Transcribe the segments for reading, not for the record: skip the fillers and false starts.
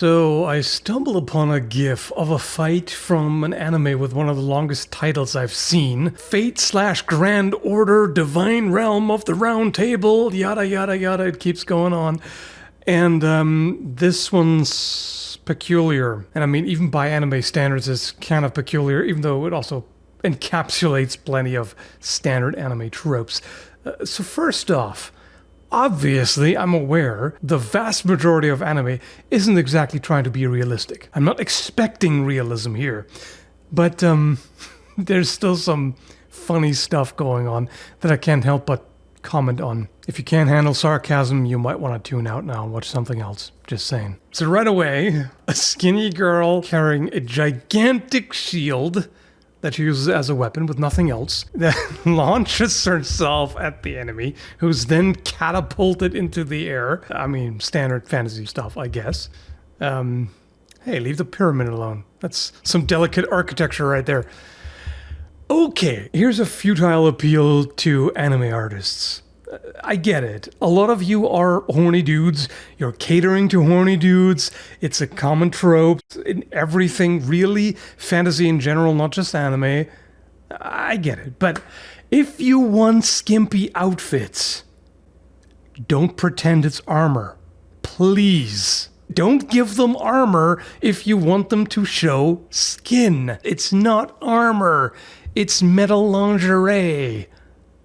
So I stumbled upon a gif of a fight from an anime with one of the longest titles I've seen. Fate/Grand Order, Divine Realm of the Round Table, yada yada yada, it keeps going on. And this one's peculiar. And I mean, even by anime standards, it's kind of peculiar, even though it also encapsulates plenty of standard anime tropes. So first off, obviously, I'm aware the vast majority of anime isn't exactly trying to be realistic. I'm not expecting realism here. But there's still some funny stuff going on that I can't help but comment on. If you can't handle sarcasm, you might want to tune out now and watch something else. Just saying. So right away, a skinny girl carrying a gigantic shield that she uses as a weapon with nothing else, that launches herself at the enemy, who's then catapulted into the air. I mean, standard fantasy stuff, I guess. Hey, leave the pyramid alone. That's some delicate architecture right there. Okay, here's a futile appeal to anime artists. I get it. A lot of you are horny dudes. You're catering to horny dudes. It's a common trope in everything, really. Fantasy in general, not just anime. I get it. But if you want skimpy outfits, don't pretend it's armor. Please. Don't give them armor if you want them to show skin. It's not armor. It's metal lingerie.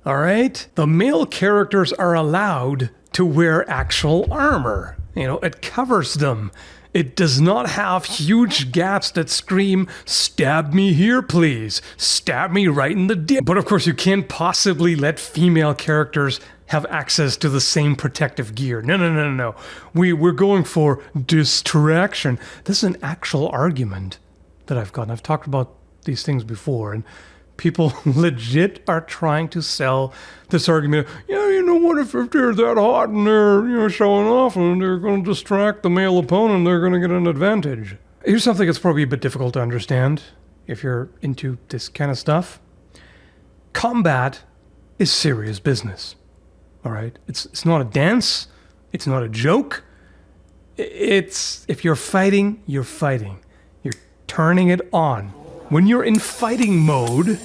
Alright? The male characters are allowed to wear actual armor. You know, it covers them. It does not have huge gaps that scream, "Stab me here, please. Stab me right in the dick." But of course, you can't possibly let female characters have access to the same protective gear. No. We're going for distraction. This is an actual argument that I've gotten. I've talked about these things before, and people legit are trying to sell this argument. Yeah, you know what, if they're that hot and they're showing off and they're going to distract the male opponent, they're going to get an advantage. Here's something that's probably a bit difficult to understand if you're into this kind of stuff. Combat is serious business. All right? It's not a dance. It's not a joke. It's, if you're fighting, you're fighting. You're turning it on. When you're in fighting mode,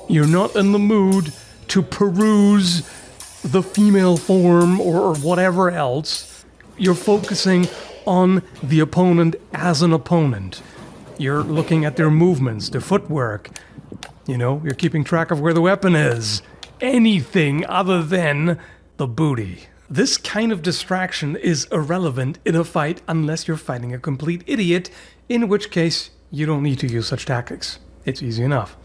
you're not in the mood to peruse the female form or whatever else. You're focusing on the opponent as an opponent. You're looking at their movements, their footwork. You know, you're keeping track of where the weapon is. Anything other than the booty. This kind of distraction is irrelevant in a fight unless you're fighting a complete idiot, in which case you don't need to use such tactics. It's easy enough.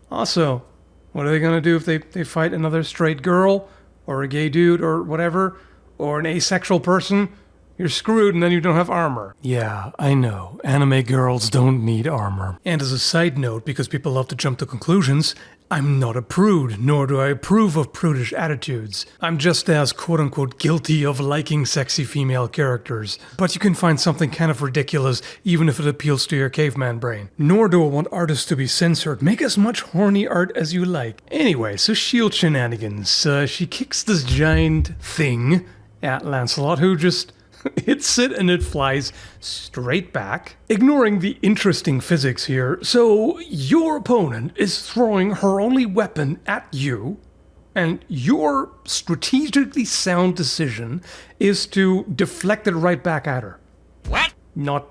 Also, what are they going to do if they fight another straight girl, or a gay dude, or whatever, or an asexual person? You're screwed and then you don't have armor. Yeah, I know. Anime girls don't need armor. And as a side note, because people love to jump to conclusions, I'm not a prude, nor do I approve of prudish attitudes. I'm just as quote-unquote guilty of liking sexy female characters. But you can find something kind of ridiculous even if it appeals to your caveman brain. Nor do I want artists to be censored. Make as much horny art as you like. Anyway, so shield shenanigans. She kicks this giant thing at Lancelot, who just hits it and it flies straight back. Ignoring the interesting physics here, so your opponent is throwing her only weapon at you, and your strategically sound decision is to deflect it right back at her. What? Not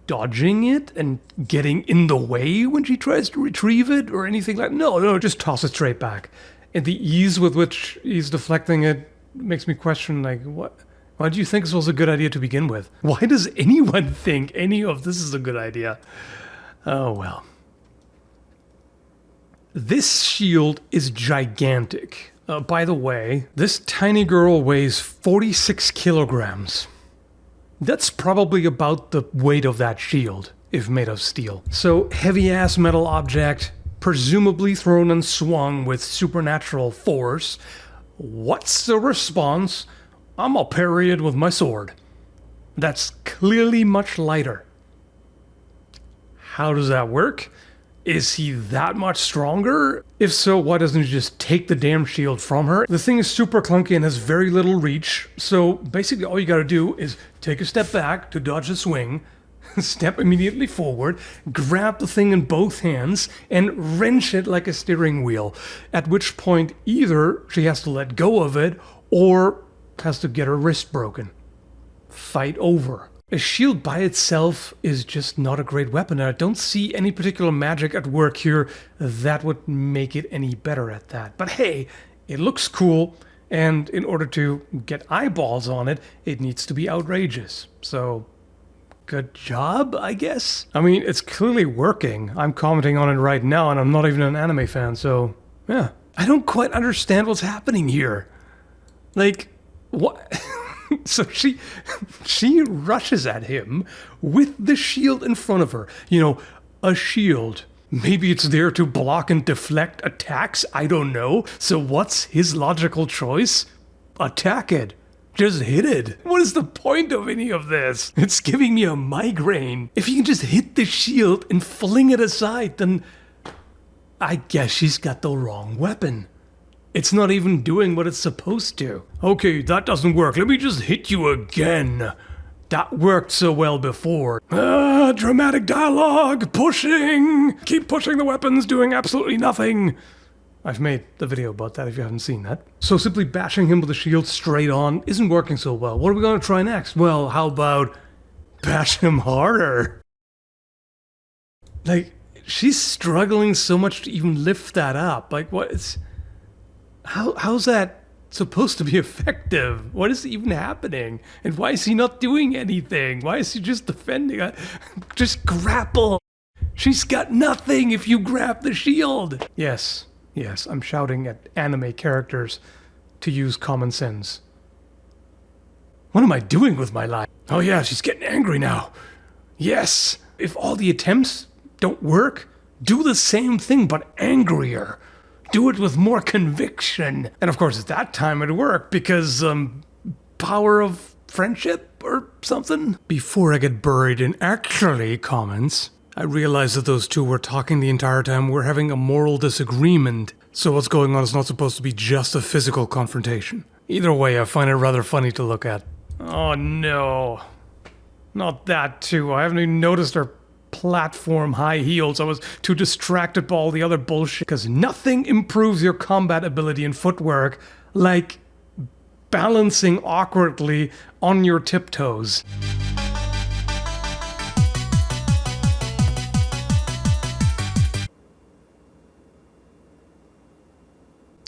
dodging it and getting in the way when she tries to retrieve it or anything like that. No, just toss it straight back. And the ease with which he's deflecting it makes me question, like, what? Why do you think this was a good idea to begin with? Why does anyone think any of this is a good idea? Oh well. This shield is gigantic. By the way, this tiny girl weighs 46 kilograms. That's probably about the weight of that shield, if made of steel. So, heavy-ass metal object, presumably thrown and swung with supernatural force. What's the response? I'm gonna parry it with my sword. That's clearly much lighter. How does that work? Is he that much stronger? If so, why doesn't he just take the damn shield from her? The thing is super clunky and has very little reach, so basically all you gotta do is take a step back to dodge the swing, step immediately forward, grab the thing in both hands, and wrench it like a steering wheel. At which point, either she has to let go of it, or has to get her wrist broken. Fight over. A shield by itself is just not a great weapon, and I don't see any particular magic at work here that would make it any better at that. But hey, it looks cool, and in order to get eyeballs on it, it needs to be outrageous. So, good job, I guess? I mean, it's clearly working. I'm commenting on it right now, and I'm not even an anime fan, so yeah. I don't quite understand what's happening here. Like, what? So she rushes at him with the shield in front of her. You know, a shield. Maybe it's there to block and deflect attacks, I don't know. So what's his logical choice? Attack it. Just hit it. What is the point of any of this? It's giving me a migraine. If you can just hit the shield and fling it aside, then I guess she's got the wrong weapon. It's not even doing what it's supposed to. Okay, that doesn't work. Let me just hit you again. That worked so well before. Dramatic dialogue, pushing. Keep pushing the weapons, doing absolutely nothing. I've made the video about that if you haven't seen that. So simply bashing him with the shield straight on isn't working so well. What are we going to try next? Well, how about bash him harder? Like, she's struggling so much to even lift that up. Like, what is... How's that supposed to be effective? What is even happening? And why is he not doing anything? Why is he just defending? Just grapple. She's got nothing if you grab the shield. Yes, I'm shouting at anime characters to use common sense. What am I doing with my life? Oh yeah, she's getting angry now. Yes, if all the attempts don't work, do the same thing but angrier. Do it with more conviction. And of course, at that time it worked because, power of friendship or something? Before I get buried in actually comments, I realized that those two were talking the entire time. We're having a moral disagreement. So what's going on is not supposed to be just a physical confrontation. Either way, I find it rather funny to look at. Oh no. Not that too. I haven't even noticed her platform high heels. I was too distracted by all the other bullshit. Because nothing improves your combat ability and footwork like balancing awkwardly on your tiptoes.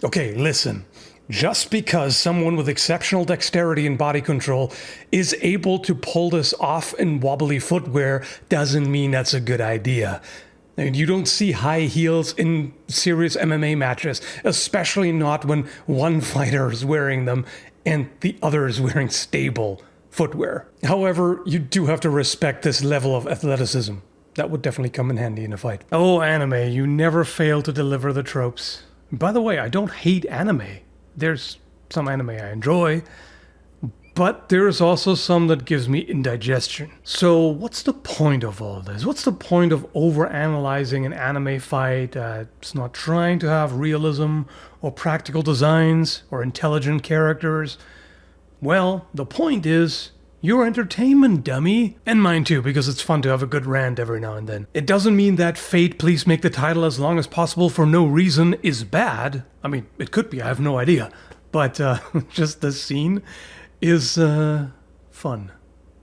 Okay, listen. Just because someone with exceptional dexterity and body control is able to pull this off in wobbly footwear doesn't mean that's a good idea. I mean, you don't see high heels in serious MMA matches, especially not when one fighter is wearing them and the other is wearing stable footwear. However, you do have to respect this level of athleticism. That would definitely come in handy in a fight. Oh, anime, you never fail to deliver the tropes. By the way, I don't hate anime. There's some anime I enjoy, but there's also some that gives me indigestion. So what's the point of all this? What's the point of overanalyzing an anime fight that's not trying to have realism or practical designs or intelligent characters? Well, the point is your entertainment, dummy. And mine too, because it's fun to have a good rant every now and then. It doesn't mean that Fate, please make the title as long as possible for no reason is bad. I mean, it could be, I have no idea. But just the scene is fun.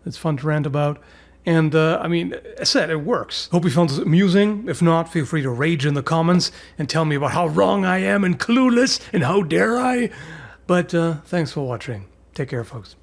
It's fun to rant about. And I mean, as I said, it works. Hope you found this amusing. If not, feel free to rage in the comments and tell me about how wrong I am and clueless and how dare I. But thanks for watching. Take care, folks.